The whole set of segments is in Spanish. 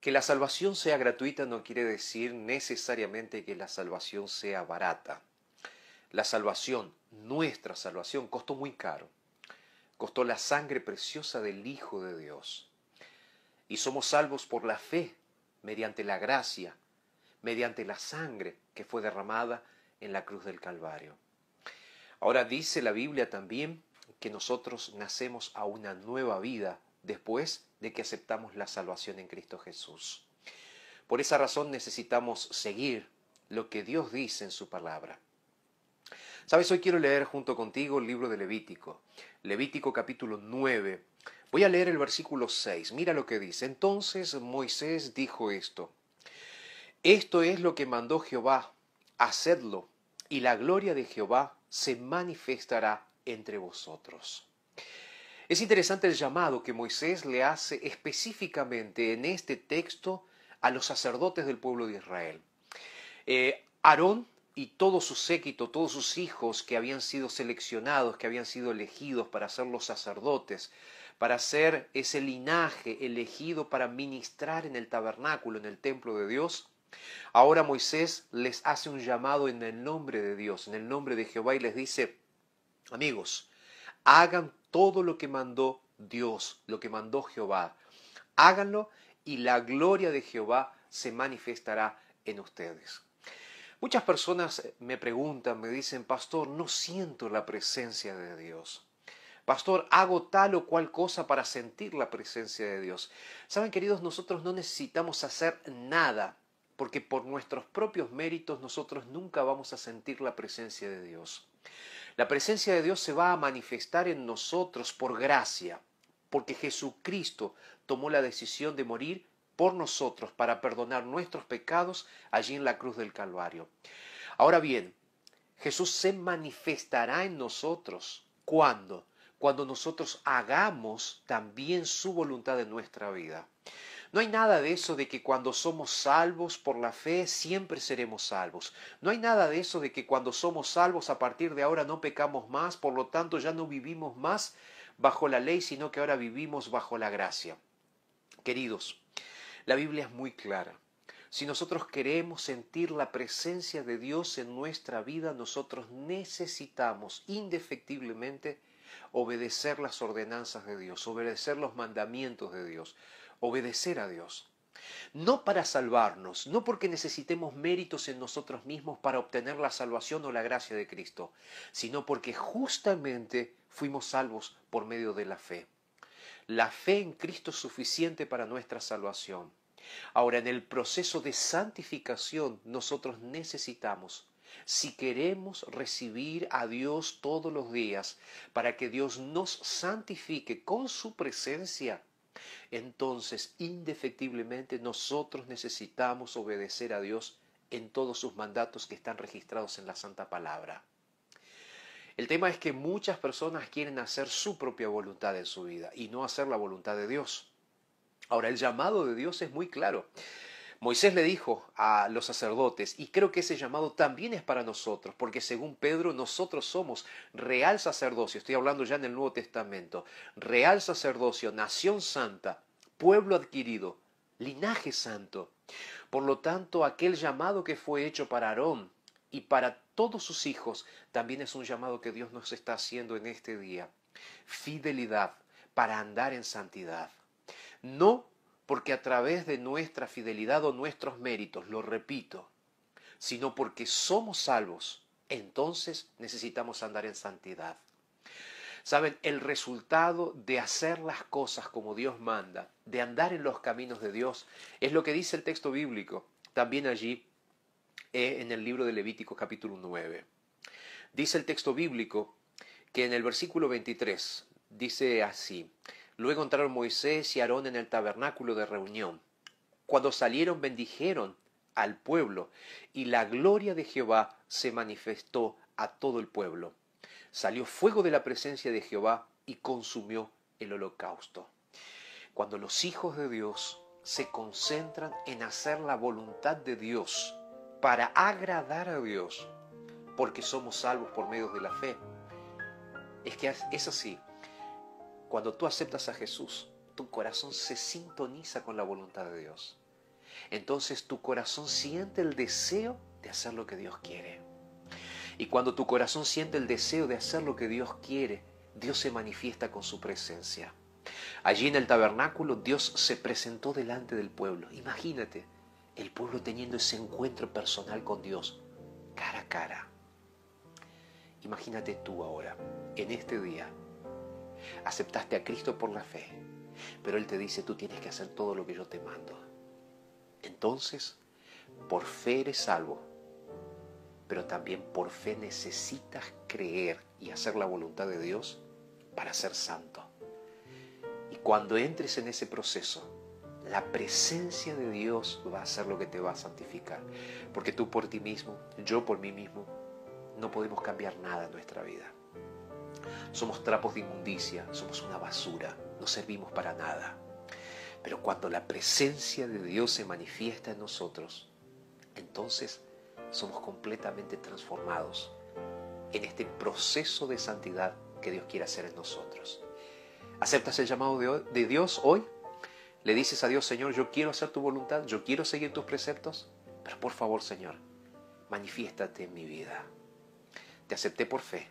Que la salvación sea gratuita no quiere decir necesariamente que la salvación sea barata. La salvación, nuestra salvación, costó muy caro. Costó la sangre preciosa del Hijo de Dios. Y somos salvos por la fe, mediante la gracia, mediante la sangre que fue derramada en la cruz del Calvario. Ahora dice la Biblia también que nosotros nacemos a una nueva vida después de que aceptamos la salvación en Cristo Jesús. Por esa razón necesitamos seguir lo que Dios dice en su palabra. Sabes, hoy quiero leer junto contigo el libro de Levítico. Levítico capítulo 9. Voy a leer el versículo 6. Mira lo que dice. Entonces Moisés dijo esto. Esto es lo que mandó Jehová, hacedlo, y la gloria de Jehová se manifestará entre vosotros. Es interesante el llamado que Moisés le hace específicamente en este texto a los sacerdotes del pueblo de Israel. Aarón y todo su séquito, todos sus hijos que habían sido seleccionados, que habían sido elegidos para ser los sacerdotes, para ser ese linaje elegido para ministrar en el tabernáculo, en el templo de Dios. Ahora Moisés les hace un llamado en el nombre de Dios, en el nombre de Jehová, y les dice, amigos, hagan todo lo que mandó Dios, lo que mandó Jehová. Háganlo y la gloria de Jehová se manifestará en ustedes. Muchas personas me preguntan, me dicen, pastor, no siento la presencia de Dios. Pastor, hago tal o cual cosa para sentir la presencia de Dios. Saben, queridos, nosotros no necesitamos hacer nada, porque por nuestros propios méritos nosotros nunca vamos a sentir la presencia de Dios. La presencia de Dios se va a manifestar en nosotros por gracia, porque Jesucristo tomó la decisión de morir por nosotros para perdonar nuestros pecados allí en la cruz del Calvario. Ahora bien, Jesús se manifestará en nosotros. ¿Cuándo? Cuando nosotros hagamos también su voluntad en nuestra vida. No hay nada de eso de que cuando somos salvos por la fe siempre seremos salvos. No hay nada de eso de que cuando somos salvos a partir de ahora no pecamos más, por lo tanto ya no vivimos más bajo la ley, sino que ahora vivimos bajo la gracia. Queridos, la Biblia es muy clara. Si nosotros queremos sentir la presencia de Dios en nuestra vida, nosotros necesitamos indefectiblemente obedecer las ordenanzas de Dios, obedecer los mandamientos de Dios, obedecer a Dios. No para salvarnos, no porque necesitemos méritos en nosotros mismos para obtener la salvación o la gracia de Cristo, sino porque justamente fuimos salvos por medio de la fe. La fe en Cristo es suficiente para nuestra salvación. Ahora, en el proceso de santificación, nosotros necesitamos, si queremos recibir a Dios todos los días, para que Dios nos santifique con su presencia, entonces, indefectiblemente, nosotros necesitamos obedecer a Dios en todos sus mandatos que están registrados en la Santa Palabra. El tema es que muchas personas quieren hacer su propia voluntad en su vida y no hacer la voluntad de Dios. Ahora, el llamado de Dios es muy claro. Moisés le dijo a los sacerdotes, y creo que ese llamado también es para nosotros, porque según Pedro, nosotros somos real sacerdocio, estoy hablando ya en el Nuevo Testamento, real sacerdocio, nación santa, pueblo adquirido, linaje santo. Por lo tanto, aquel llamado que fue hecho para Aarón y para todos sus hijos, también es un llamado que Dios nos está haciendo en este día. Fidelidad para andar en santidad. No porque a través de nuestra fidelidad o nuestros méritos, lo repito, sino porque somos salvos, entonces necesitamos andar en santidad. Saben, el resultado de hacer las cosas como Dios manda, de andar en los caminos de Dios, es lo que dice el texto bíblico, también allí en el libro de Levítico capítulo 9. Dice el texto bíblico que en el versículo 23 dice así: luego entraron Moisés y Aarón en el tabernáculo de reunión. Cuando salieron bendijeron al pueblo, y la gloria de Jehová se manifestó a todo el pueblo. Salió fuego de la presencia de Jehová y consumió el holocausto. Cuando los hijos de Dios se concentran en hacer la voluntad de Dios para agradar a Dios, porque somos salvos por medio de la fe, es que es así. Cuando tú aceptas a Jesús, tu corazón se sintoniza con la voluntad de Dios. entonces tu corazón siente el deseo de hacer lo que Dios quiere. Y cuando tu corazón siente el deseo de hacer lo que Dios quiere, Dios se manifiesta con su presencia. Allí en el tabernáculo Dios se presentó delante del pueblo. Imagínate, el pueblo teniendo ese encuentro personal con Dios, cara a cara. Imagínate tú ahora, en este día, aceptaste a Cristo por la fe, pero Él te dice, tú tienes que hacer todo lo que yo te mando. Entonces, por fe eres salvo, pero también por fe necesitas creer y hacer la voluntad de Dios para ser santo. Y cuando entres en ese proceso, la presencia de Dios va a ser lo que te va a santificar. Porque tú por ti mismo, yo por mí mismo, no podemos cambiar nada en nuestra vida. Somos trapos de inmundicia, somos una basura, no servimos para nada. Pero cuando la presencia de Dios se manifiesta en nosotros, entonces somos completamente transformados en este proceso de santidad que Dios quiere hacer en nosotros. ¿Aceptas el llamado de Dios hoy? Le dices a Dios, Señor, yo quiero hacer tu voluntad, yo quiero seguir tus preceptos, pero por favor, Señor, manifiéstate en mi vida. Te acepté por fe.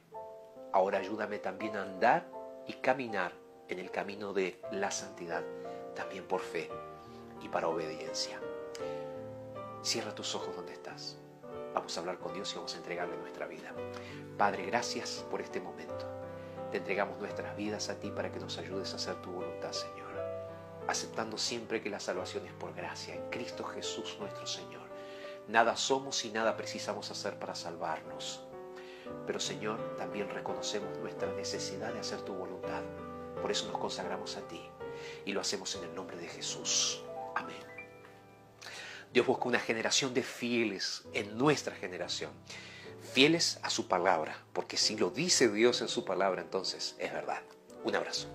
Ahora ayúdame también a andar y caminar en el camino de la santidad, también por fe y para obediencia. Cierra tus ojos donde estás. Vamos a hablar con Dios y vamos a entregarle nuestra vida. Padre, gracias por este momento. Te entregamos nuestras vidas a ti para que nos ayudes a hacer tu voluntad, Señor. Aceptando siempre que la salvación es por gracia, en Cristo Jesús nuestro Señor. Nada somos y nada precisamos hacer para salvarnos. Pero, Señor, también reconocemos nuestra necesidad de hacer tu voluntad. Por eso nos consagramos a ti y lo hacemos en el nombre de Jesús. Amén. Dios busca una generación de fieles en nuestra generación. Fieles a su palabra, porque si lo dice Dios en su palabra, entonces es verdad. Un abrazo.